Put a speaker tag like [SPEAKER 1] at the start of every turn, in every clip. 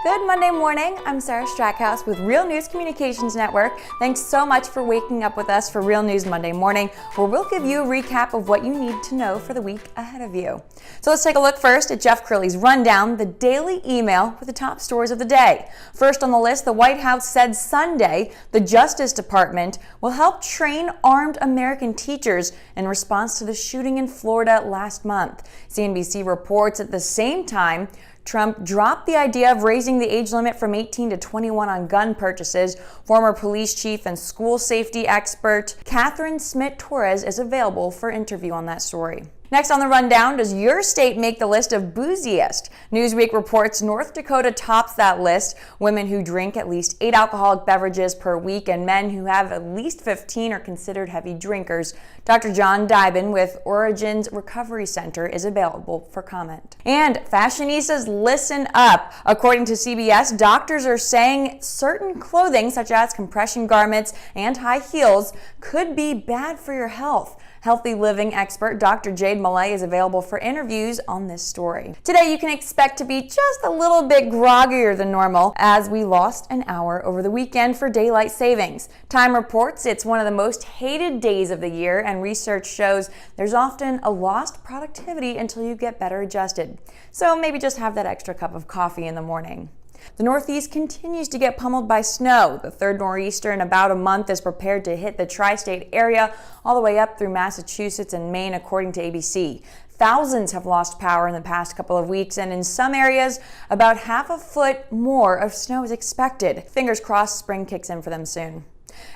[SPEAKER 1] Good Monday morning. I'm Sarah Strackhouse with Real News Communications Network. Thanks so much for waking up with us for Real News Monday morning, where we'll give you a recap of what you need to know for the week ahead of you. So let's take a look first at Jeff Curley's rundown, the daily email with the top stories of the day. First on the list, the White House said Sunday the Justice Department will help train armed American teachers in response to the shooting in Florida last month. CNBC reports at the same time Trump dropped the idea of raising the age limit from 18 to 21 on gun purchases. Former police chief and school safety expert Catherine Smith-Torres is available for interview on that story. Next on the rundown, does your state make the list of booziest? Newsweek reports North Dakota tops that list. Women who drink at least 8 alcoholic beverages per week and men who have at least 15 are considered heavy drinkers. Dr. John Dybin with Origins Recovery Center is available for comment. And fashionistas, listen up. According to CBS, doctors are saying certain clothing, such as compression garments and high heels, could be bad for your health. Healthy living expert Dr. Jade Malay is available for interviews on this story. Today you can expect to be just a little bit groggier than normal as we lost an hour over the weekend for daylight savings. Time reports it's one of the most hated days of the year, and research shows there's often a lost productivity until you get better adjusted. So maybe just have that extra cup of coffee in the morning. The Northeast continues to get pummeled by snow. The third nor'easter in about a month is prepared to hit the tri-state area all the way up through Massachusetts and Maine, according to ABC. Thousands have lost power in the past couple of weeks, and in some areas, about half a foot more of snow is expected. Fingers crossed spring kicks in for them soon.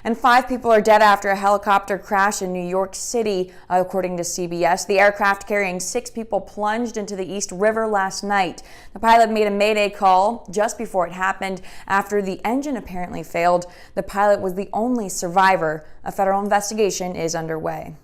[SPEAKER 1] And 5 people are dead after a helicopter crash in New York City, according to CBS. The aircraft carrying 6 people plunged into the East River last night. The pilot made a mayday call just before it happened after the engine apparently failed. The pilot was the only survivor. A federal investigation is underway.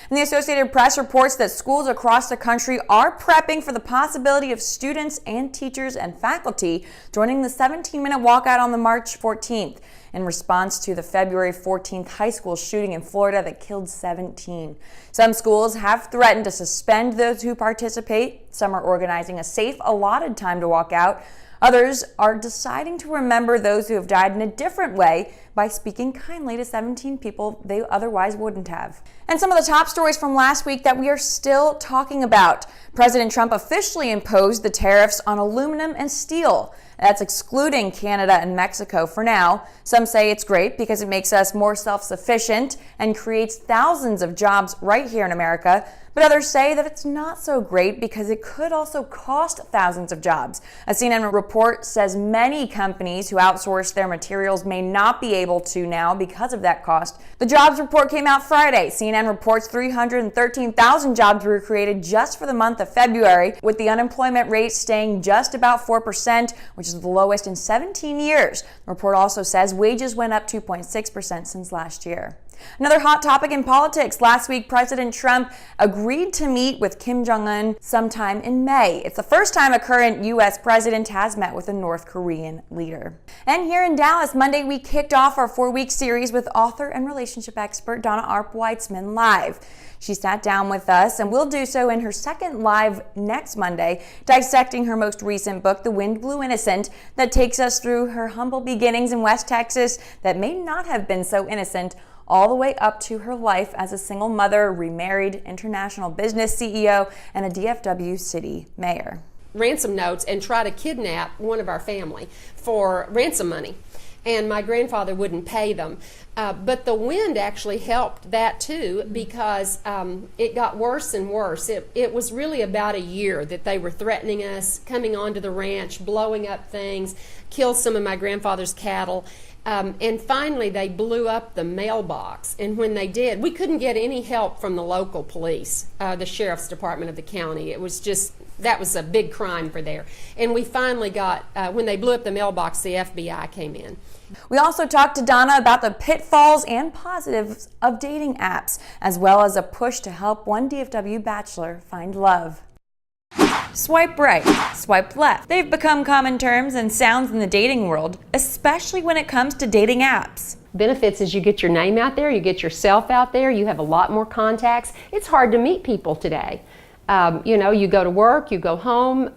[SPEAKER 1] And the Associated Press reports that schools across the country are prepping for the possibility of students and teachers and faculty joining the 17-minute walkout on the March 14th in response to the February 14th high school shooting in Florida that killed 17. Some schools have threatened to suspend those who participate. Some are organizing a safe, allotted time to walk out. Others are deciding to remember those who have died in a different way by speaking kindly to 17 people they otherwise wouldn't have. And some of the top stories from last week that we are still talking about. President Trump officially imposed the tariffs on aluminum and steel. That's excluding Canada and Mexico for now. Some say it's great because it makes us more self-sufficient and creates thousands of jobs right here in America. But others say that it's not so great because it could also cost thousands of jobs. A CNN report says many companies who outsource their materials may not be able to now because of that cost. The jobs report came out Friday. CNN reports 313,000 jobs were created just for the month of February, with the unemployment rate staying just about 4%, which is the lowest in 17 years. The report also says wages went up 2.6% since last year. Another hot topic in politics. Last week, President Trump agreed to meet with Kim Jong-un sometime in May. It's the first time a current U.S. president has met with a North Korean leader. And here in Dallas, Monday, we kicked off our 4-week series with author and relationship expert Donna Arp-Weitzman live. She sat down with us and will do so in her second live next Monday, dissecting her most recent book, The Wind Blew Innocent, that takes us through her humble beginnings in West Texas that may not have been so innocent, all the way up to her life as a single mother, remarried, international business CEO, and a DFW city mayor.
[SPEAKER 2] Ransom notes and try to kidnap one of our family for ransom money. And my grandfather wouldn't pay them. But the wind actually helped that too, because it got worse and worse. It was really about a year that they were threatening us, coming onto the ranch, blowing up things, killed some of my grandfather's cattle. And finally, they blew up the mailbox. And when they did, we couldn't get any help from the local police, the sheriff's department of the county. It was just, that was a big crime for there. And we finally got, when they blew up the mailbox, the FBI came in.
[SPEAKER 1] We also talked to Donna about the pitfalls and positives of dating apps, as well as a push to help one DFW bachelor find love. Swipe right, swipe left. They've become common terms and sounds in the dating world, especially when it comes to dating apps.
[SPEAKER 2] Benefits is you get your name out there, you get yourself out there, you have a lot more contacts. It's hard to meet people today. You go to work, you go home,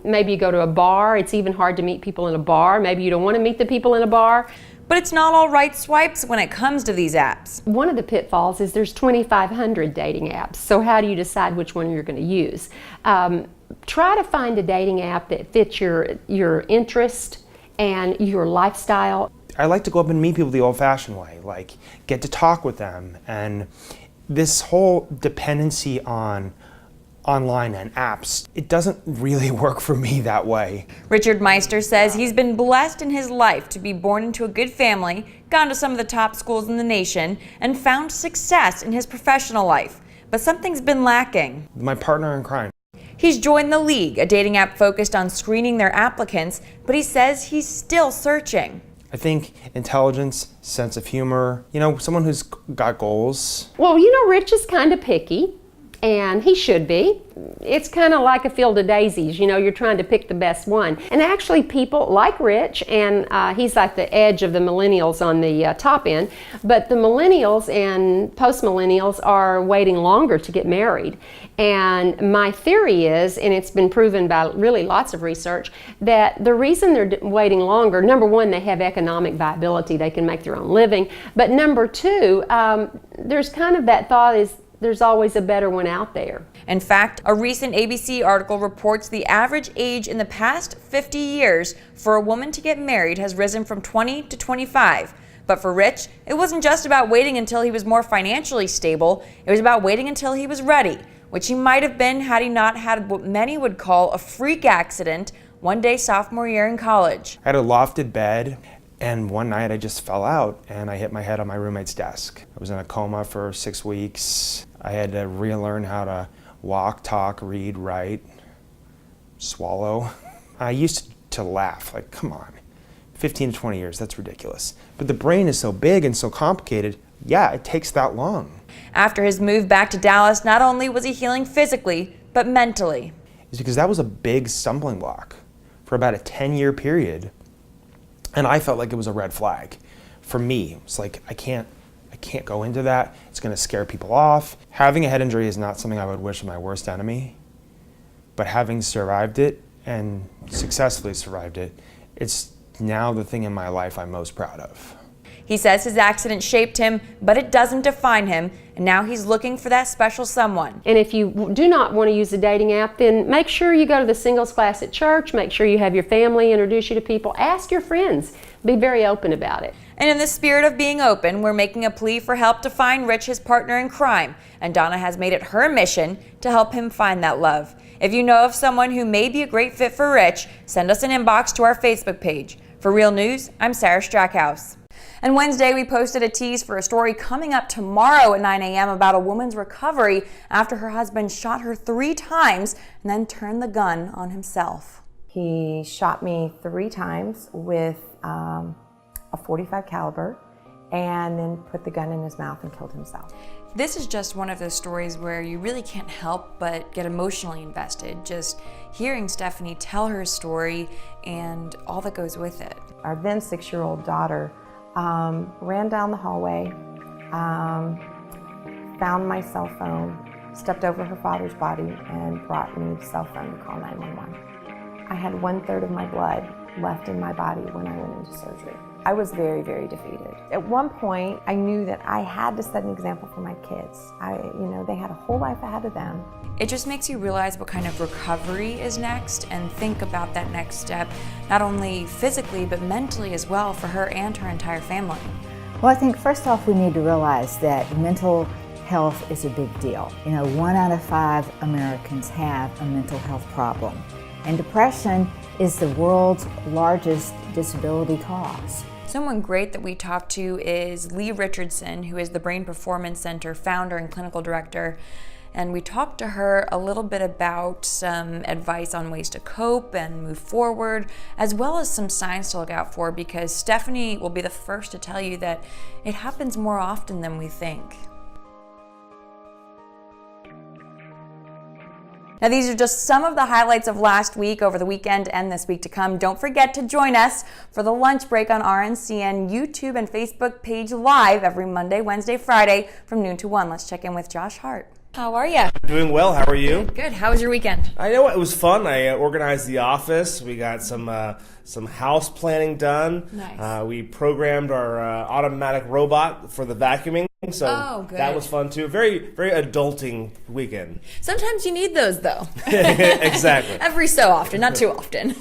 [SPEAKER 2] maybe you go to a bar. It's even hard to meet people in a bar. Maybe you don't want to meet the people in a bar.
[SPEAKER 1] But it's not all right swipes when it comes to these apps.
[SPEAKER 2] One of the pitfalls is there's 2,500 dating apps. So how do you decide which one you're going to use? Try to find a dating app that fits your interest and your lifestyle.
[SPEAKER 3] I like to go up and meet people the old-fashioned way, like get to talk with them. And this whole dependency on online and apps, it doesn't really work for me that way.
[SPEAKER 1] Richard Meister says he's been blessed in his life to be born into a good family, gone to some of the top schools in the nation, and found success in his professional life. But something's been lacking.
[SPEAKER 3] My partner in crime.
[SPEAKER 1] He's joined The League, a dating app focused on screening their applicants, but he says he's still searching.
[SPEAKER 3] I think intelligence, sense of humor, someone who's got goals.
[SPEAKER 2] Well, Rich is kind of picky. And he should be. It's kind of like a field of daisies, you're trying to pick the best one. And actually people like Rich, and he's like the edge of the millennials on the top end, but the millennials and post-millennials are waiting longer to get married. And my theory is, and it's been proven by really lots of research, that the reason they're waiting longer, number one, they have economic viability, they can make their own living, but number two, there's kind of that thought is, there's always a better one out there.
[SPEAKER 1] In fact, a recent ABC article reports the average age in the past 50 years for a woman to get married has risen from 20 to 25. But for Rich, it wasn't just about waiting until he was more financially stable, it was about waiting until he was ready, which he might have been had he not had what many would call a freak accident one day sophomore year in college.
[SPEAKER 3] I had a lofted bed, and one night I just fell out and I hit my head on my roommate's desk. I was in a coma for 6 weeks. I had to relearn how to walk, talk, read, write, swallow. I used to laugh, like, come on, 15 to 20 years, that's ridiculous. But the brain is so big and so complicated, yeah, it takes that long.
[SPEAKER 1] After his move back to Dallas, not only was he healing physically, but mentally.
[SPEAKER 3] It's because that was a big stumbling block for about a 10-year period. And I felt like it was a red flag. For me, it's like, I can't go into that. It's going to scare people off. Having a head injury is not something I would wish on my worst enemy. But having survived it and successfully survived it, it's now the thing in my life I'm most proud of.
[SPEAKER 1] He says his accident shaped him, but it doesn't define him, and now he's looking for that special someone.
[SPEAKER 2] And if you do not want to use a dating app, then make sure you go to the singles class at church, make sure you have your family introduce you to people, ask your friends, be very open about it.
[SPEAKER 1] And in the spirit of being open, we're making a plea for help to find Rich his partner in crime, and Donna has made it her mission to help him find that love. If you know of someone who may be a great fit for Rich, send us an inbox to our Facebook page. For Real News, I'm Sarah Strackhouse. And Wednesday, we posted a tease for a story coming up tomorrow at 9 a.m. about a woman's recovery after her husband shot her 3 times and then turned the gun on himself.
[SPEAKER 4] He shot me 3 times with a .45 caliber and then put the gun in his mouth and killed himself.
[SPEAKER 1] This is just one of those stories where you really can't help but get emotionally invested, just hearing Stephanie tell her story and all that goes with it.
[SPEAKER 4] Our then 6-year-old daughter ran down the hallway, found my cell phone, stepped over her father's body, and brought me the cell phone to call 911. I had 1/3 of my blood left in my body when I went into surgery. I was very, very defeated. At one point, I knew that I had to set an example for my kids. They had a whole life ahead of them.
[SPEAKER 1] It just makes you realize what kind of recovery is next and think about that next step, not only physically, but mentally as well for her and her entire family.
[SPEAKER 5] Well, I think first off, we need to realize that mental health is a big deal. 1 out of 5 Americans have a mental health problem. And depression is the world's largest disability cause.
[SPEAKER 1] Someone great that we talked to is Lee Richardson, who is the Brain Performance Center founder and clinical director. And we talked to her a little bit about some advice on ways to cope and move forward, as well as some signs to look out for, because Stephanie will be the first to tell you that it happens more often than we think. Now, these are just some of the highlights of last week, over the weekend, and this week to come. Don't forget to join us for the lunch break on RNCN YouTube and Facebook page live every Monday, Wednesday, Friday from noon to 1. Let's check in with Josh Hart. How are you?
[SPEAKER 6] Doing well. How are you?
[SPEAKER 1] Good. How was your weekend?
[SPEAKER 6] I know it was fun. I organized the office. We got some house planning done.
[SPEAKER 1] Nice.
[SPEAKER 6] We programmed our automatic robot for the vacuuming. So
[SPEAKER 1] Oh, good.
[SPEAKER 6] that was fun too. Very, very adulting weekend.
[SPEAKER 1] Sometimes you need those, though.
[SPEAKER 6] Exactly.
[SPEAKER 1] Every so often, not too often.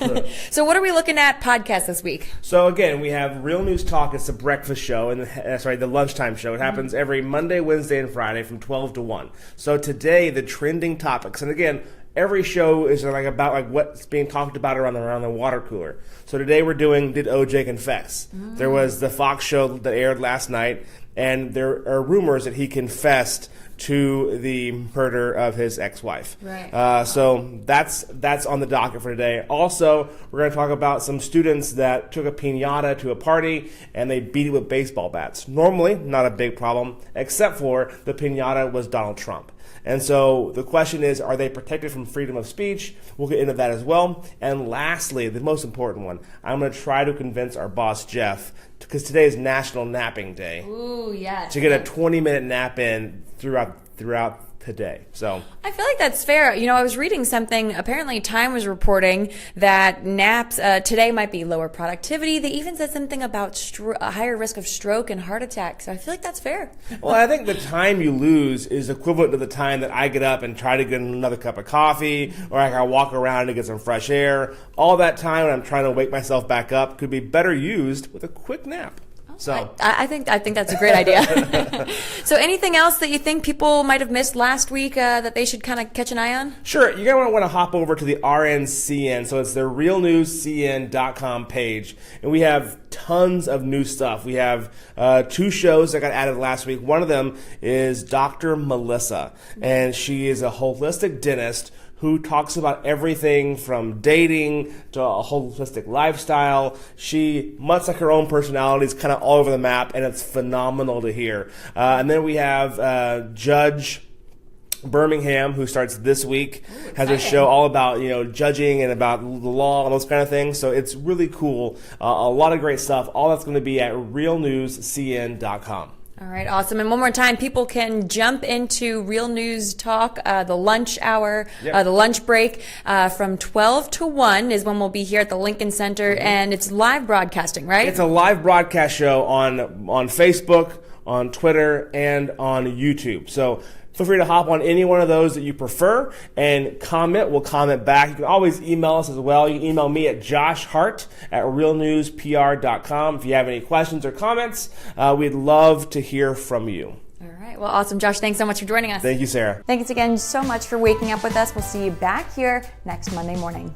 [SPEAKER 1] So what are we looking at podcast this week?
[SPEAKER 6] So again, we have Real News Talk. It's the breakfast show, and the lunchtime show. It happens every Monday, Wednesday, and Friday from 12 to 1. So today, the trending topics, and again, every show is about what's being talked about around the water cooler. So today we're doing Did OJ Confess? There was the Fox show that aired last night, and there are rumors that he confessed to the murder of his ex-wife.
[SPEAKER 1] Right.
[SPEAKER 6] So that's on the docket for today. Also, we're going to talk about some students that took a piñata to a party and they beat it with baseball bats. Normally, not a big problem, except for the piñata was Donald Trump. And so the question is, are they protected from freedom of speech? We'll get into that as well. And lastly, the most important one, I'm going to try to convince our boss, Jeff, because today is National Napping Day,
[SPEAKER 1] Ooh, yes.
[SPEAKER 6] to get a 20-minute nap in throughout today. So
[SPEAKER 1] I feel like that's fair. You know, I was reading something. Apparently, Time was reporting that naps today might be lower productivity. They even said something about a higher risk of stroke and heart attack. So I feel like that's fair.
[SPEAKER 6] Well, I think the time you lose is equivalent to the time that I get up and try to get another cup of coffee, or I can walk around to get some fresh air. All that time when I'm trying to wake myself back up could be better used with a quick nap. So
[SPEAKER 1] I think that's a great idea. So anything else that you think people might have missed last week that they should kind of catch an eye on?
[SPEAKER 6] Sure, you're going to want to hop over to the RNCN, so it's the realnewscn.com page, and we have tons of new stuff. We have 2 shows that got added last week. One of them is Dr. Melissa, and she is a holistic dentist who talks about everything from dating to a holistic lifestyle. She, much like her own personality, is kind of all over the map, and it's phenomenal to hear. And then we have Judge Birmingham, who starts this week, has a show all about judging and about the law and those kind of things. So it's really cool. A lot of great stuff. All that's going to be at realnewscn.com.
[SPEAKER 1] All right, awesome. And one more time, people can jump into Real News Talk, the lunch hour, the lunch break from 12 to 1 is when we'll be here at the Lincoln Center, and it's live broadcasting, right?
[SPEAKER 6] It's a live broadcast show on Facebook, on Twitter, and on YouTube. So feel free to hop on any one of those that you prefer and comment. We'll comment back. You can always email us as well. You can email me at joshhart@realnewspr.com if you have any questions or comments. We'd love to hear from you.
[SPEAKER 1] All right. Well, awesome. Josh, thanks so much for joining us.
[SPEAKER 6] Thank you, Sarah.
[SPEAKER 1] Thanks again so much for waking up with us. We'll see you back here next Monday morning.